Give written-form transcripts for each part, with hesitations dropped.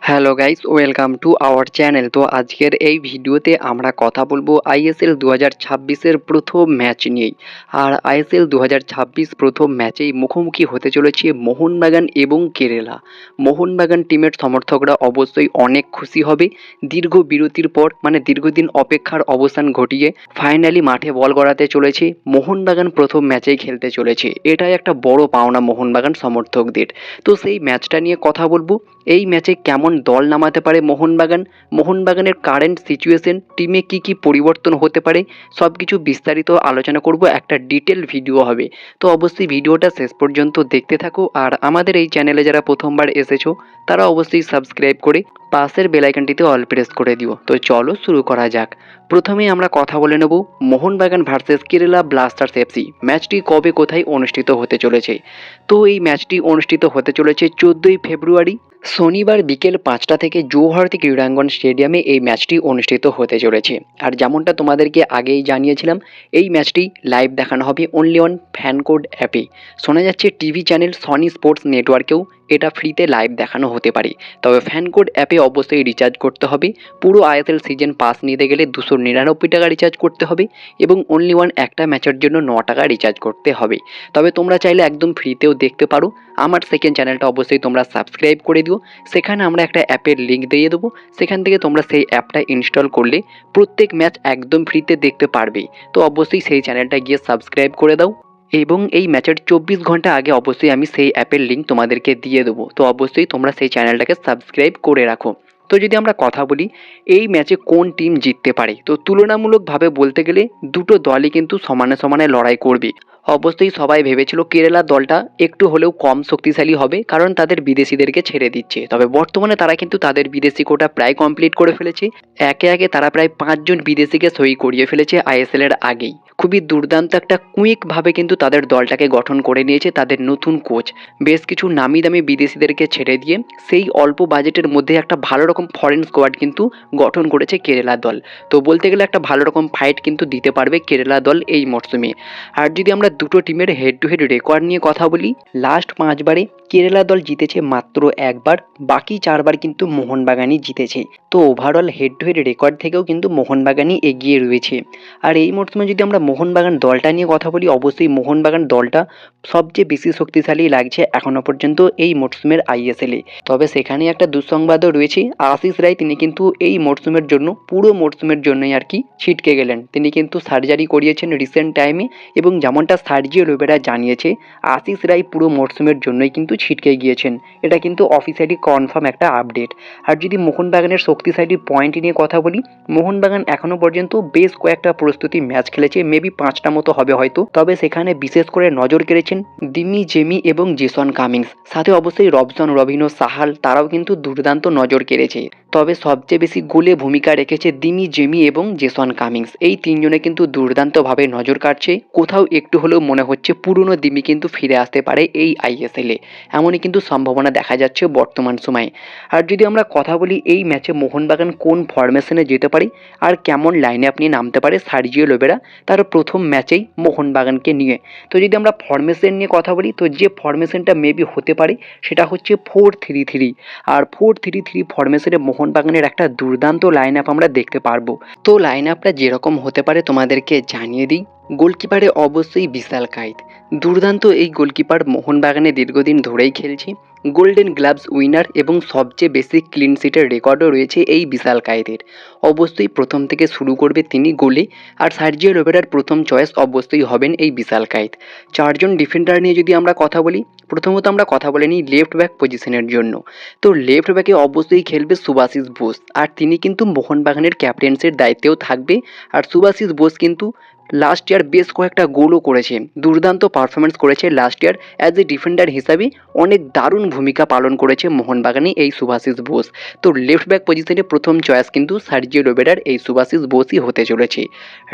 Hello guys, welcome to our channel. তো আজকের এই ভিডিওতে আমরা কথা বলবো আইএসএল 2026-এর প্রথম ম্যাচ নিয়েই। আর আইএসএল 2026 প্রথম ম্যাচেই মুখোমুখি হতে চলেছে মোহনবাগান এবং কেরালা। মোহনবাগান টিমের সমর্থকরা অবশ্যই অনেক খুশি হবে। দীর্ঘ বিরতির পর দীর্ঘদিন অপেক্ষার অবসান ঘটিয়ে ফাইনালি মাঠে বল গড়াতে চলেছে মোহনবাগান প্রথম ম্যাচেই খেলতে চলেছে। এটাই একটা বড় পাওনা মোহনবাগান সমর্থকদের। তো সেই ম্যাচটা নিয়ে কথা বলবো। এই ম্যাচে কেমন দল নামাতে পারে মোহনবাগানের কারেন্ট সিচুয়েশন, টিমে কি কি পরিবর্তন হতে পারে, সব কিছু বিস্তারিত আলোচনা করব। একটা ডিটেল ভিডিও হবে। তো অবশ্যই ভিডিওটা শেষ পর্যন্ত দেখতে থাকো। আর আমাদের এই চ্যানেলে যারা প্রথমবার এসেছো তারা অবশ্যই সাবস্ক্রাইব করে পাশের বেল আইকনটিতে অল প্রেস করে দিও। তো চলো শুরু করা যাক। প্রথমেই আমরা কথা বলে নেব Mohun Bagan versus Kerala Blasters FC. ম্যাচটি কবে কোথায় অনুষ্ঠিত হতে চলেছে? তো এই ম্যাচটি অনুষ্ঠিত হতে চলেছে 14ই ফেব্রুয়ারি শনিবার বিকেল 5টা থেকে জৌহরতি ক্রীড়াঙ্গন স্টেডিয়ামে এই ম্যাচটি অনুষ্ঠিত হতে চলেছে। আর যেমনটা তোমাদেরকে আগেই জানিয়েছিলাম, এই ম্যাচটি লাইভ দেখানো হবে অনলি অন ফ্যানকোড অ্যাপে। শোনা যাচ্ছে টিভি চ্যানেল সনি স্পোর্টস নেটওয়ার্কেও এটা ফ্রিতে লাইভ দেখানো হতে পারে। তবে ফ্যানকোড অ্যাপে অবশ্যই রিচার্জ করতে হবে। পুরো আইএসএল সিজন পাস নিতে গেলে 299 টাকা রিচার্জ করতে হবে এবং অনলি ওয়ান একটা ম্যাচের জন্য 9 টাকা রিচার্জ করতে হবে। তবে তোমরা চাইলে একদম ফ্রিতেও দেখতে পারো। আমার সেকেন্ড চ্যানেলটা অবশ্যই তোমরা সাবস্ক্রাইব করে দিও। সেখানে আমরা একটা অ্যাপের লিঙ্ক দিয়ে দেবো। সেখান থেকে তোমরা সেই অ্যাপটা ইনস্টল করলে প্রত্যেক ম্যাচ একদম ফ্রিতে দেখতে পারবে। তো অবশ্যই সেই চ্যানেলটা গিয়ে সাবস্ক্রাইব করে দাও। এবং এই ম্যাচের 24 ঘন্টা আগে অবশ্যই আমি সেই অ্যাপের লিঙ্ক তোমাদেরকে দিয়ে দেবো। তো অবশ্যই তোমরা সেই চ্যানেলটাকে সাবস্ক্রাইব করে রাখো। তো যদি আমরা কথা বলি এই ম্যাচে কোন টিম জিততে পারে, তো তুলনামূলকভাবে বলতে গেলে দুটো দলই কিন্তু সমানে সমানে লড়াই করবে। অবশ্যই সবাই ভেবেছিল কেরালা দলটা একটু হলেও কম শক্তিশালী হবে, কারণ তাদের বিদেশিদেরকে ছেড়ে দিচ্ছে। তবে বর্তমানে তারা কিন্তু তাদের বিদেশি কোটা প্রায় কমপ্লিট করে ফেলেছে। একে একে তারা প্রায় 5জন বিদেশিকে সই করিয়ে ফেলেছে আইএসএল এর আগেই। খুবই দুর্দান্ত একটা কুইকভাবে কিন্তু তাদের দলটাকে গঠন করে নিয়েছে তাদের নতুন কোচ। বেশ কিছু নামি দামি বিদেশিদেরকে ছেড়ে দিয়ে সেই অল্প বাজেটের মধ্যে একটা ভালো রকম ফরেন স্কোয়াড কিন্তু গঠন করেছে কেরালা দল। তো বলতে গেলে একটা ভালো রকম ফাইট কিন্তু দিতে পারবে কেরালা দল এই মরশুমে। আর যদি আমরা দুটো টিমের হেড টু হেড রেকর্ড নিয়ে কথা বলি, লাস্ট 5বারে কেরালা দল জিতেছে মাত্র একবার, বাকি 4বার কিন্তু মোহনবাগানই জিতেছে। তো overall head to head record থেকেও কিন্তু মোহনবাগানই এগিয়ে রয়েছে। আর এই মরশুমে যদি আমরা মোহনবাগান দলটা নিয়ে কথা বলি, অবশ্যই মোহনবাগান দলটা সবচেয়ে বেশি শক্তিশালী লাগছে এখনো পর্যন্ত এই মরশুমের আইএসএলে। তবে সেখানে একটা দুঃসংবাদও রয়েছে। আশিস রায় তিনি কিন্তু এই মরশুমের জন্য, পুরো মরশুমের জন্যই আর কি ছিটকে গেলেন। তিনি কিন্তু সার্জারি করিয়েছেন রিসেন্ট টাইমে এবং যেমনটা সার্জিও লোবেরা জানিয়েছে, আশিস রায় পুরো মরশুমের জন্যই কিন্তু ছিটকে গিয়েছেন। এটা কিন্তু অফিসিয়ালি কনফার্ম একটা আপডেট। আর যদি মোহনবাগানের শক্তিশালী পয়েন্ট নিয়ে কথা বলি, মোহনবাগান এখনো পর্যন্ত বেশ কয়েকটা প্রস্তুতি ম্যাচ খেলেছে, মেবি 5টা মতো হবে হয়তো। তবে সেখানে বিশেষ করে নজর কেড়েছেন দিমি জেমি এবং জেসন কামিংস, সাথে অবশ্যই রবসন রবিনো সাহাল, তারাও কিন্তু দুর্দান্ত নজর কেড়েছে। তবে সবচেয়ে বেশি গোলে ভূমিকা রেখেছে দিমি জেমি এবং জেসন কামিংস। এই তিনজনে কিন্তু দুর্দান্তভাবে নজর কাটছে। কোথাও একটু হলেও মনে হচ্ছে পুরনো দিমি কিন্তু ফিরে আসতে পারে এই আইএসএলে, এমনই কিন্তু সম্ভাবনা দেখা যাচ্ছে বর্তমান সময়ে। আর যদি আমরা কথা বলি এই ম্যাচে মোহনবাগান কোন ফরমেশনে যেতে পারে আর কেমন লাইনে আপনি নামতে পারে সার্জিও লোবেরা তার প্রথম ম্যাচেই মোহনবাগানকে নিয়ে, তো যদি আমরা ফরমেশন নিয়ে কথা বলি, তো যে ফরমেশনটা মেবি হতে পারে সেটা হচ্ছে 4-3-3। আর 4-3-3 ফরমেশনে মোহনবাগানের একটা দুর্দান্ত লাইন আপ আমরা দেখতে পারবো। তো লাইন আপটা যেরকম হতে পারে তোমাদেরকে জানিয়ে দিই। গোলকিপারে অবশ্যই বিশাল কায়েত, দুর্দান্ত এই গোলকিপার মোহনবাগানে দীর্ঘদিন ধরেই খেলছে। গোল্ডেন গ্লাভস উইনার এবং সবচেয়ে বেশি ক্লিন শিটের রেকর্ডও রয়েছে এই বিশাল কায়েতের। অবশ্যই প্রথম থেকে শুরু করবে তিনি গোলে। আর সার্জিও লোবেরার প্রথম চয়েস অবশ্যই হবেন এই বিশাল কায়েত। 4জন ডিফেন্ডার নিয়ে যদি আমরা কথা বলি, প্রথমত আমরা কথা বলে নিই লেফট ব্যাক পজিশনের জন্য। তো লেফট ব্যাকে অবশ্যই খেলবে সুভাশিস বোস, আর তিনি কিন্তু মোহনবাগানের ক্যাপ্টেন্সির দায়িত্বেও থাকবে। আর সুভাশিস বোস কিন্তু লাস্ট ইয়ার বেশ কয়েকটা গোলও করেছে, দুর্দান্ত পারফরমেন্স করেছে last year as a defender হিসাবে। অনেক দারুণ ভূমিকা পালন করেছে মোহনবাগানে এই সুভাশিস বোস। তো লেফট ব্যাক পজিশনে প্রথম চয়েস কিন্তু সার্জিও লোবেরার এই সুভাশিস বোসই হতে চলেছে।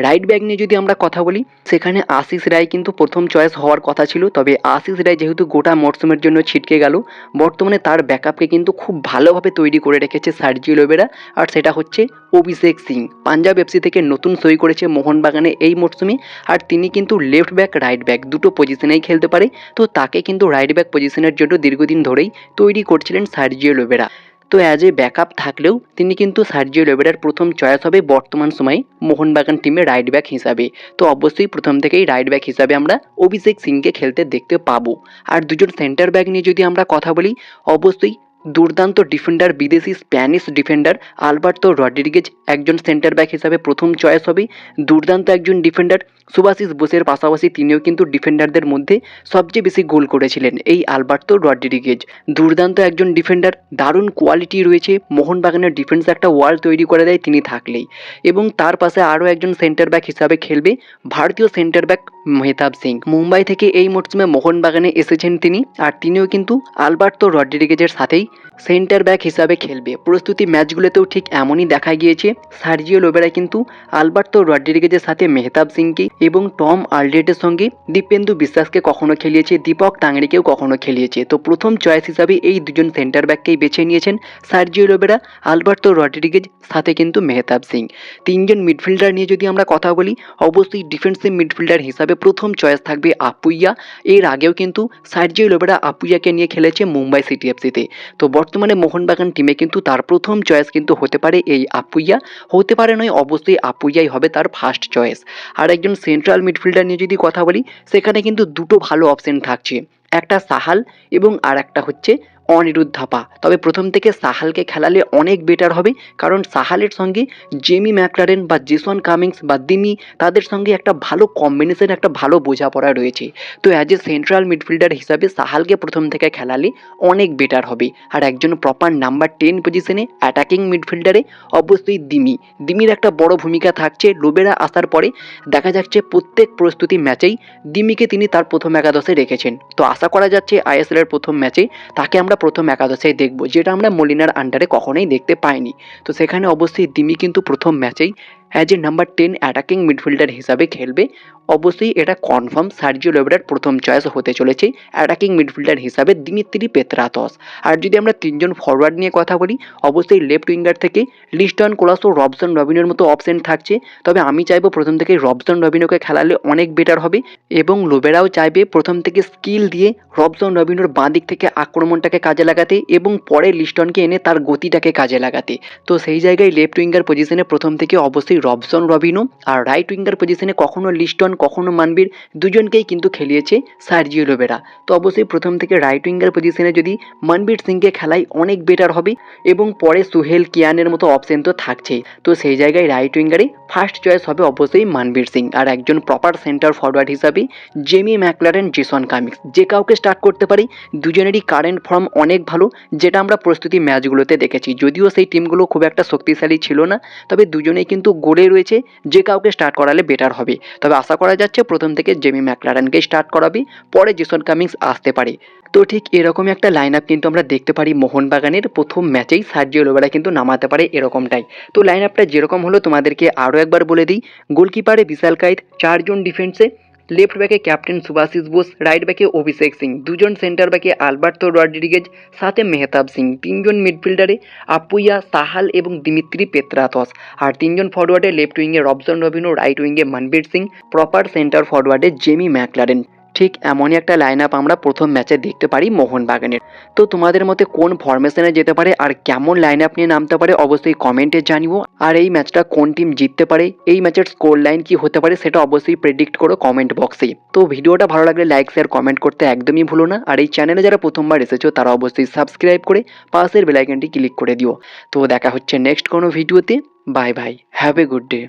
রাইট ব্যাক নিয়ে যদি আমরা কথা বলি, সেখানে আশিস রায় কিন্তু প্রথম চয়েস হওয়ার কথা ছিল। তবে আশিস রায় যেহেতু গোটা মরশুমের জন্য ছিটকে গেল, বর্তমানে তার ব্যাকআপকে কিন্তু খুব ভালোভাবে তৈরি করে রেখেছে সার্জিও লোবেরা। আর সেটা হচ্ছে অভিষেক সিং, পাঞ্জাব এফসি থেকে নতুন সই করেছে মোহনবাগানে এই মরশুমে। আর তিনি কিন্তু লেফট ব্যাক রাইট ব্যাক দুটো পজিশনেই খেলতে পারে। তো তাকে কিন্তু রাইট ব্যাক পজিশনের জন্য দীর্ঘদিন ধরেই তৈরি করছিলেন সার্জিও লোবেরা। তো অ্যাজ এ ব্যাকআপ থাকলেও তিনি কিন্তু সার্জিও লোবেরার প্রথম চয়েস হবে বর্তমান সময়ে মোহনবাগান টিমে রাইট ব্যাক হিসাবে। তো অবশ্যই প্রথম থেকেই রাইট ব্যাক হিসাবে আমরা অভিষেক সিংকে খেলতে দেখতে পাবো। আর দুজন সেন্টার ব্যাক নিয়ে যদি আমরা কথা বলি, অবশ্যই দুর্দান্ত ডিফেন্ডার বিদেশি স্প্যানিশ ডিফেন্ডার আলবার্তো রড্রিগেজ একজন সেন্টার ব্যাক হিসাবে প্রথম চয়েস হবে। দুর্দান্ত একজন ডিফেন্ডার, সুভাশিস বোসের পাশাপাশি তিনিও কিন্তু ডিফেন্ডারদের মধ্যে সবচেয়ে বেশি গোল করেছিলেন এই আলবার্তো রড্রিগেজ। দুর্দান্ত একজন ডিফেন্ডার, দারুণ কোয়ালিটি রয়েছে, মোহনবাগানের ডিফেন্স একটা ওয়াল তৈরি করে দেয় তিনি থাকলেই। এবং তার পাশে আরও একজন সেন্টার ব্যাক হিসাবে খেলবে ভারতীয় সেন্টার ব্যাক মেহতাব সিং। মুম্বাই থেকে এই মরশুমে মোহনবাগানে এসেছেন তিনি, আর তিনিও কিন্তু আলবার্তো রড্রিগেজের সাথেই সেন্টার ব্যাক হিসাবে খেলবে। প্রস্তুতি ম্যাচগুলোতেও ঠিক এমনই দেখা গিয়েছে। সার্জিও লোবেরা কিন্তু আলবার্তো রড্রিগেজের সাথে মেহতাব সিংকে এবং টম আলড্রেটের সঙ্গে দীপেন্দু বিশ্বাসকে কখনো খেলিয়েছে, দীপক টাংরিকেও কখনো খেলিয়েছে। তো প্রথম চয়েস হিসাবে এই দুজন সেন্টার ব্যাককেই বেছে নিয়েছেন সার্জিও লোবেরা, আলবার্তো রড্রিগেজ সাথে কিন্তু মেহতাব সিং। তিনজন মিডফিল্ডার নিয়ে যদি আমরা কথা বলি, অবশ্যই ডিফেন্সিভ মিডফিল্ডার হিসাবে প্রথম চয়েস থাকবে আপুইয়া। এর আগেও কিন্তু সার্জিও লোবেরা আপুইয়াকে নিয়ে খেলেছে মুম্বাই সিটি এফসিতে। তো বর্তমানে মোহনবাগান টিমে কিন্তু তার প্রথম চয়েস কিন্তু হতে পারে এই আপুইয়া, হতে পারে নয়, অবশ্যই আপুইয়াই হবে তার ফার্স্ট চয়েস। আর একজন সেন্ট্রাল মিডফিল্ডার নিয়ে যদি কথা বলি, সেখানে কিন্তু দুটো ভালো অপশন থাকছে, একটা সাহাল এবং আর একটা হচ্ছে অনিরুদ্ধ থাপা। তবে প্রথম থেকে সাহালকে খেলালে অনেক বেটার হবে, কারণ সাহালের সঙ্গে জেমি ম্যাকলারেন বা জেসন কামিংস বা দিমি, তাদের সঙ্গে একটা ভালো কম্বিনেশন, একটা ভালো বোঝাপড়া রয়েছে। তো অ্যাজ এ সেন্ট্রাল মিডফিল্ডার হিসাবে সাহালকে প্রথম থেকে খেলালে অনেক বেটার হবে। আর একজন প্রপার নাম্বার 10 পজিশনে অ্যাটাকিং মিডফিল্ডারে অবশ্যই দিমির একটা বড় ভূমিকা থাকছে। লোবেরা আসার পরে দেখা যাচ্ছে প্রত্যেক প্রস্তুতি ম্যাচেই দিমিকে তিনি তার প্রথম একাদশে রেখেছেন। তো আশা করা যাচ্ছে আইএসএল এর প্রথম ম্যাচে তাকে আমরা প্রথম একাদশেই দেখব, যেটা আমরা মলিনার আন্ডারে কখনোই দেখতে পাইনি। তো সেখানে অবশ্যই দিমি কিন্তু প্রথম ম্যাচেই as a number 10 attacking midfielder হিসাবে খেলবে। অবশ্যই এটা কনফার্ম সার্জিও লোবেরার প্রথম চয়েস হতে চলেছে অ্যাটাকিং মিডফিল্ডার হিসাবে দিমিত্রি পেত্রাতস। আর যদি আমরা তিনজন ফরওয়ার্ড নিয়ে কথা বলি, অবশ্যই লেফট উইঙ্গার থেকে লিস্টন কোলাসো, রবসন রবিনোর মতো অপশন থাকছে। তবে আমি চাইবো প্রথম থেকে রবসন রবিনোকে খেলালে অনেক বেটার হবে, এবং লোবেরাও চাইবে প্রথম থেকে স্কিল দিয়ে রবসন রবিনোর বাঁ দিক থেকে আক্রমণটাকে কাজে লাগাতে এবং পরে লিস্টনকে এনে তার গতিটাকে কাজে লাগাতে। তো সেই জায়গায় লেফট উইঙ্গার পজিশনে প্রথম থেকে অবশ্যই রবসন রবিনো, আর রাইট উইঙ্গার পজিশনে কখনো লিস্টন কখনো মানবীর, দুজনকেই কিন্তু খেলিয়েছে সার্জিও লোবেরা। তো অবশ্যই প্রথম থেকে রাইট উইঙ্গার পজিশনে যদি মনবীর সিংকে খেলাই অনেক বেটার হবে, এবং পরে সুহেল কিয়ানের মতো অপশন তো থাকছে। তো সেই জায়গায় রাইট উইঙ্গারে ফার্স্ট চয়েস হবে অবশ্যই মনবীর সিং। আর একজন প্রপার সেন্টার ফরওয়ার্ড হিসাবে জেমি ম্যাকলারেন, জেসন কামিংস, যে কাউকে স্টার্ট করতে পারি। দুজনেরই কারেন্ট ফর্ম অনেক ভালো, যেটা আমরা প্রস্তুতি ম্যাচগুলোতে দেখেছি। যদিও সেই টিমগুলো খুব একটা শক্তিশালী ছিল না, তবে দুজনেই কিন্তু গোলে রয়েছে, যে কাউকে স্টার্ট করালে বেটার হবে। তবে আশা করা যাচ্ছে প্রথম থেকে জেমি ম্যাকলারেনকে স্টার্ট করাবে, পরে জেসন কামিংস আসতে পারে। তো ঠিক এরকমই একটা লাইন আপ কিন্তু আমরা দেখতে পারি মোহনবাগানের প্রথম ম্যাচেই সার্জিও লোবেরা কিন্তু নামাতে পারে এরকমটাই। তো লাইন আপটা যেরকম হলো তোমাদেরকে আরও একবার বলে দিই। গোলকিপারে বিশাল কায়েত, 4 জন ডিফেন্সে, লেফট ব্যাকে ক্যাপ্টেন সুভাশিস বোস, রাইট ব্যাকে অভিষেক সিং, 2 জন সেন্টার ব্যাকে আলবার্তো রড্রিগেজ সাথে মেহতাব সিং, 3 জন মিডফিল্ডারে আপুইয়া, সাহাল এবং দিমিত্রি পেত্রাতস, আর 3 জন ফরওয়ার্ডে লেফট উইঙ্গে রবসন রবিনো, রাইট উইঙ্গে মনবীর সিং, প্রপার সেন্টার ফরওয়ার্ডে জেমি ম্যাকলারেন। ঠিক এমনই একটা লাইন আপ আমরা প্রথম ম্যাচে দেখতে পারি মোহনবাগানের। তো তোমাদের মতে কোন ফরমেশনে যেতে পারে আর কেমন লাইন আপ নিয়ে নামতে পারে অবশ্যই কমেন্টে জানিও। আর এই ম্যাচটা কোন টিম জিততে পারে, এই ম্যাচের স্কোর লাইন কি হতে পারে, সেটা অবশ্যই প্রেডিক্ট করো কমেন্ট বক্সে। তো ভিডিওটা ভালো লাগলে লাইক শেয়ার কমেন্ট করতে একদমই ভুলো না। আর এই চ্যানেলে যারা প্রথমবার এসেছো তারা অবশ্যই সাবস্ক্রাইব করে পাশের বেল আইকনটি ক্লিক করে দিও। তো দেখা হচ্ছে নেক্সট কোনো ভিডিওতে। Bye bye, have a good day.